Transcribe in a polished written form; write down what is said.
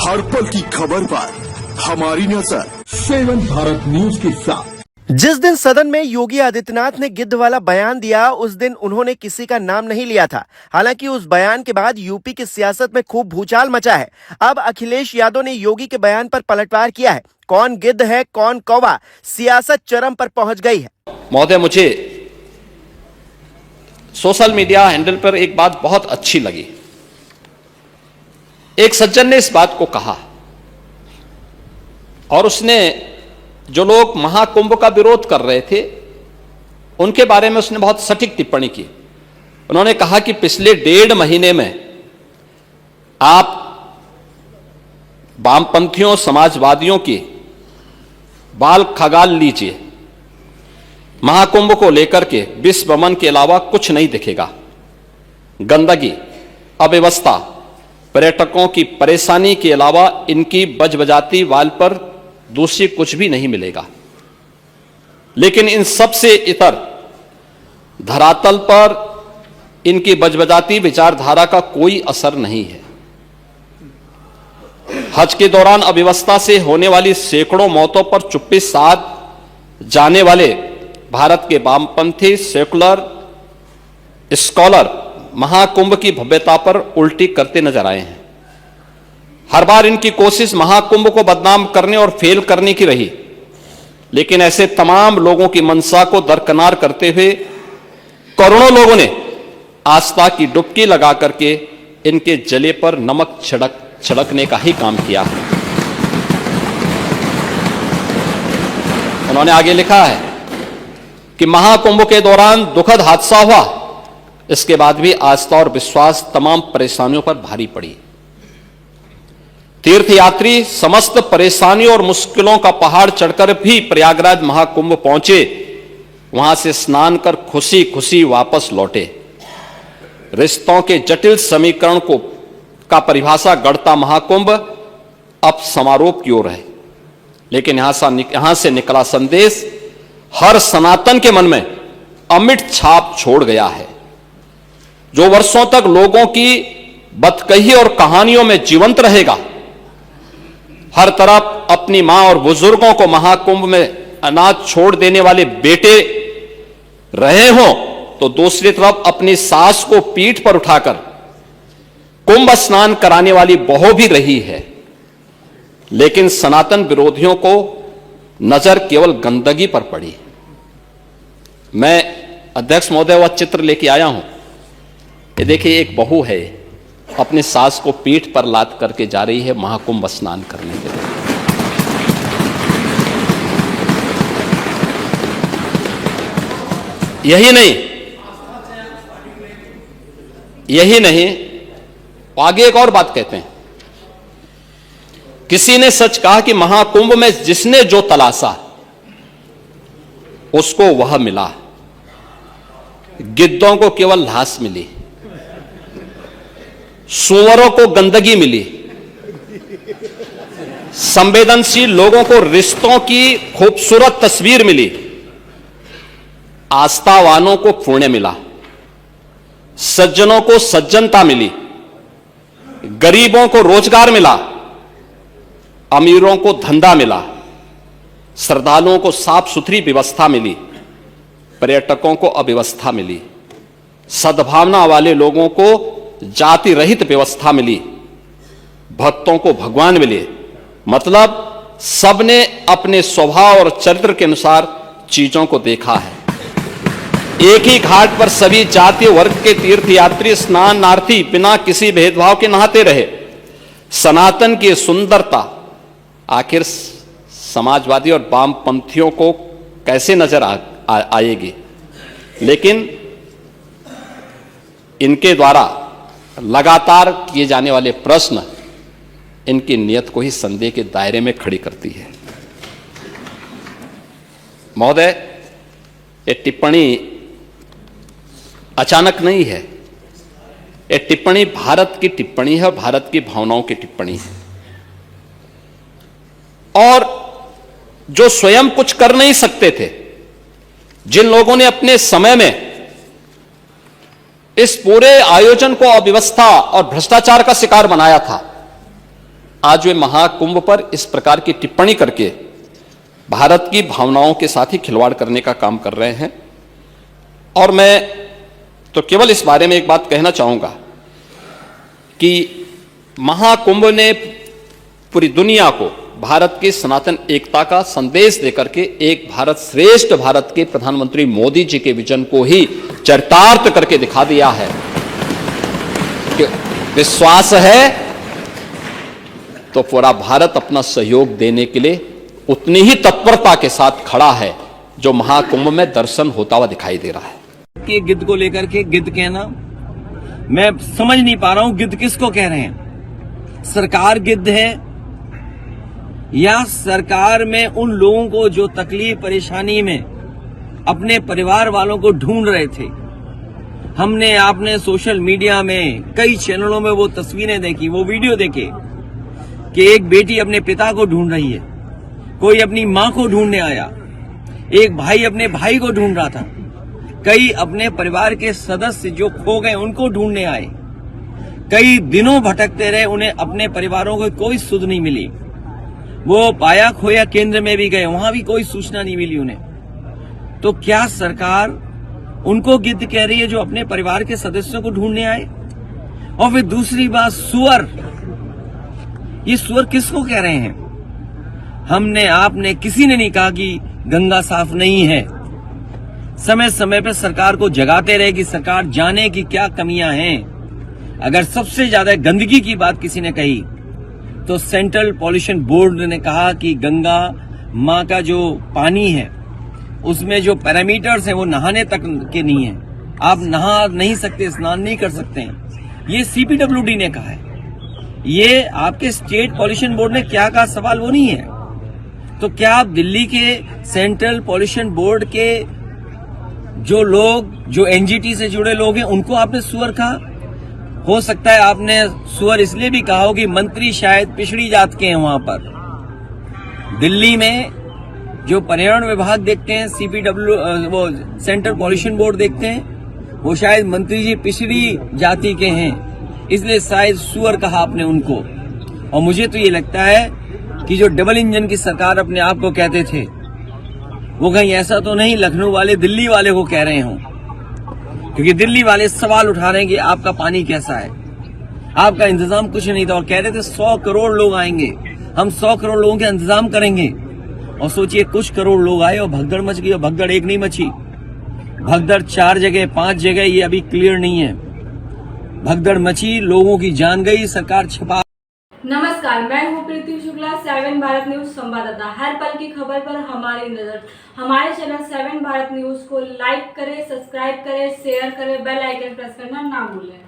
हर पल की खबर पर हमारी नजर 7 भारत न्यूज के साथ। जिस दिन सदन में योगी आदित्यनाथ ने गिद्ध वाला बयान दिया, उस दिन उन्होंने किसी का नाम नहीं लिया था। हालांकि उस बयान के बाद यूपी की सियासत में खूब भूचाल मचा है। अब अखिलेश यादव ने योगी के बयान पर पलटवार किया है। कौन गिद्ध है कौन कौवा, सियासत चरम पर पहुंच गई है। महोदय, मुझे सोशल मीडिया हैंडल पर एक बात बहुत अच्छी लगी। एक सज्जन ने इस बात को कहा और उसने जो लोग महाकुंभ का विरोध कर रहे थे उनके बारे में उसने बहुत सटीक टिप्पणी की। उन्होंने कहा कि पिछले 1.5 महीने में आप वामपंथियों समाजवादियों की बाल खगाल लीजिए, महाकुंभ को लेकर के विश्व भ्रमण के अलावा कुछ नहीं दिखेगा। गंदगी, अव्यवस्था, पर्यटकों की परेशानी के अलावा इनकी बजबजाती वाल पर दूसरी कुछ भी नहीं मिलेगा। लेकिन इन सब से इतर धरातल पर इनकी बजबजाती विचारधारा का कोई असर नहीं है। हज के दौरान अव्यवस्था से होने वाली सैकड़ों मौतों पर चुप्पी साध जाने वाले भारत के वामपंथी सेकुलर स्कॉलर महाकुंभ की भव्यता पर उल्टी करते नजर आए हैं। हर बार इनकी कोशिश महाकुंभ को बदनाम करने और फेल करने की रही, लेकिन ऐसे तमाम लोगों की मंशा को दरकिनार करते हुए करोड़ों लोगों ने आस्था की डुबकी लगा करके इनके जले पर नमक छिड़कने का ही काम किया है। उन्होंने आगे लिखा है कि महाकुंभ के दौरान दुखद हादसा हुआ, इसके बाद भी आस्था और विश्वास तमाम परेशानियों पर भारी पड़ी। तीर्थयात्री समस्त परेशानियों और मुश्किलों का पहाड़ चढ़कर भी प्रयागराज महाकुंभ पहुंचे, वहां से स्नान कर खुशी खुशी वापस लौटे। रिश्तों के जटिल समीकरण का परिभाषा गढ़ता महाकुंभ अब समारोह की ओर है। लेकिन यहां से निकला संदेश हर सनातन के मन में अमिट छाप छोड़ गया है, जो वर्षों तक लोगों की बदकही और कहानियों में जीवंत रहेगा। हर तरफ अपनी मां और बुजुर्गों को महाकुंभ में अनाथ छोड़ देने वाले बेटे रहे हों, तो दूसरी तरफ अपनी सास को पीठ पर उठाकर कुंभ स्नान कराने वाली बहू भी रही है। लेकिन सनातन विरोधियों को नजर केवल गंदगी पर पड़ी। मैं अध्यक्ष महोदय वह चित्र लेके आया हूं। ये देखिए, एक बहू है अपनी सास को पीठ पर लाद करके जा रही है महाकुंभ स्नान करने के लिए। यही नहीं, आगे एक और बात कहते हैं। किसी ने सच कहा कि महाकुंभ में जिसने जो तलाशा उसको वह मिला। गिद्धों को केवल लाश मिली, सुअरों को गंदगी मिली, संवेदनशील लोगों को रिश्तों की खूबसूरत तस्वीर मिली, आस्थावानों को पुण्य मिला, सज्जनों को सज्जनता मिली, गरीबों को रोजगार मिला, अमीरों को धंधा मिला, श्रद्धालुओं को साफ सुथरी व्यवस्था मिली, पर्यटकों को अव्यवस्था मिली, सद्भावना वाले लोगों को जाति रहित व्यवस्था मिली, भक्तों को भगवान मिले। मतलब सबने अपने स्वभाव और चरित्र के अनुसार चीजों को देखा है। एक ही घाट पर सभी जाति वर्ग के तीर्थयात्री स्नानार्थी बिना किसी भेदभाव के नहाते रहे। सनातन की सुंदरता आखिर समाजवादी और वामपंथियों को कैसे नजर आएगी? लेकिन इनके द्वारा लगातार किए जाने वाले प्रश्न इनकी नियत को ही संदेह के दायरे में खड़ी करती है। महोदय, ये टिप्पणी अचानक नहीं है। ये टिप्पणी भारत की टिप्पणी है और भारत की भावनाओं की टिप्पणी है। और जो स्वयं कुछ कर नहीं सकते थे, जिन लोगों ने अपने समय में इस पूरे आयोजन को अव्यवस्था और भ्रष्टाचार का शिकार बनाया था, आज वे महाकुंभ पर इस प्रकार की टिप्पणी करके भारत की भावनाओं के साथ ही खिलवाड़ करने का काम कर रहे हैं। और मैं तो केवल इस बारे में एक बात कहना चाहूंगा कि महाकुंभ ने पूरी दुनिया को भारत की सनातन एकता का संदेश देकर के एक भारत श्रेष्ठ भारत के प्रधानमंत्री मोदी जी के विजन को ही चरितार्थ करके दिखा दिया है कि विश्वास है तो पूरा भारत अपना सहयोग देने के लिए उतनी ही तत्परता के साथ खड़ा है जो महाकुंभ में दर्शन होता हुआ दिखाई दे रहा है। कि गिद्ध को लेकर के गिद्ध कहना, मैं समझ नहीं पा रहा हूं गिद्ध किसको कह रहे हैं। सरकार गिद्ध है या सरकार में उन लोगों को जो तकलीफ परेशानी में अपने परिवार वालों को ढूंढ रहे थे। हमने आपने सोशल मीडिया में कई चैनलों में वो तस्वीरें देखी, वो वीडियो देखे कि एक बेटी अपने पिता को ढूंढ रही है, कोई अपनी मां को ढूंढने आया, एक भाई अपने भाई को ढूंढ रहा था, कई अपने परिवार के सदस्य जो खो गए उनको ढूंढने आए, कई दिनों भटकते रहे, उन्हें अपने परिवारों को कोई सुध नहीं मिली। वो पाया खोया केंद्र में भी गए, वहां भी कोई सूचना नहीं मिली उन्हें। तो क्या सरकार उनको गिद्ध कह रही है जो अपने परिवार के सदस्यों को ढूंढने आए? और फिर दूसरी बात, सुअर, ये सुअर किसको कह रहे हैं? हमने आपने किसी ने नहीं कहा कि गंगा साफ नहीं है। समय समय पर सरकार को जगाते रहे कि सरकार जाने की क्या कमियां हैं। अगर सबसे ज्यादा गंदगी की बात किसी ने कही तो सेंट्रल पॉल्यूशन बोर्ड ने कहा कि गंगा मां का जो पानी है उसमें जो पैरामीटर्स हैं वो नहाने तक के नहीं है, आप नहा नहीं सकते, स्नान नहीं कर सकते हैं। ये सीपीडब्ल्यूडी ने कहा है। ये आपके स्टेट पॉल्यूशन बोर्ड ने क्या कहा, सवाल वो नहीं है। तो क्या आप दिल्ली के सेंट्रल पॉल्यूशन बोर्ड के जो लोग, जो एनजीटी से जुड़े लोग हैं, उनको आपने सुअर कहा? हो सकता है आपने सुअर इसलिए भी कहा हो कि मंत्री शायद पिछड़ी जात के हैं। वहां पर दिल्ली में जो पर्यावरण विभाग देखते हैं, वो सेंट्रल पॉल्यूशन बोर्ड देखते हैं, वो शायद मंत्री जी पिछड़ी जाति के हैं, इसलिए शायद सुअर कहा आपने उनको। और मुझे तो ये लगता है कि जो डबल इंजन की सरकार अपने आप को कहते थे, वो कहीं ऐसा तो नहीं लखनऊ वाले दिल्ली वाले को कह रहे हों, क्योंकि दिल्ली वाले सवाल उठा रहे हैं कि आपका पानी कैसा है, आपका इंतजाम कुछ नहीं था। और कह रहे थे 100 करोड़ लोग आएंगे, हम 100 करोड़ लोगों के इंतजाम करेंगे। और सोचिए कुछ करोड़ लोग आए और भगदड़ मच गई। और भगदड़ एक नहीं मची, भगदड़ 4 जगह 5 जगह, ये अभी क्लियर नहीं है। भगदड़ मची, लोगों की जान गई, सरकार छिपा। नमस्कार, मैं हूं प्रीति शुक्ला, 7 भारत न्यूज संवाददाता। हर पल की खबर पर हमारी नजर। हमारे चैनल 7 भारत न्यूज को लाइक करें, सब्सक्राइब करें, शेयर करें, बेल आइकन प्रेस करना ना भूलें।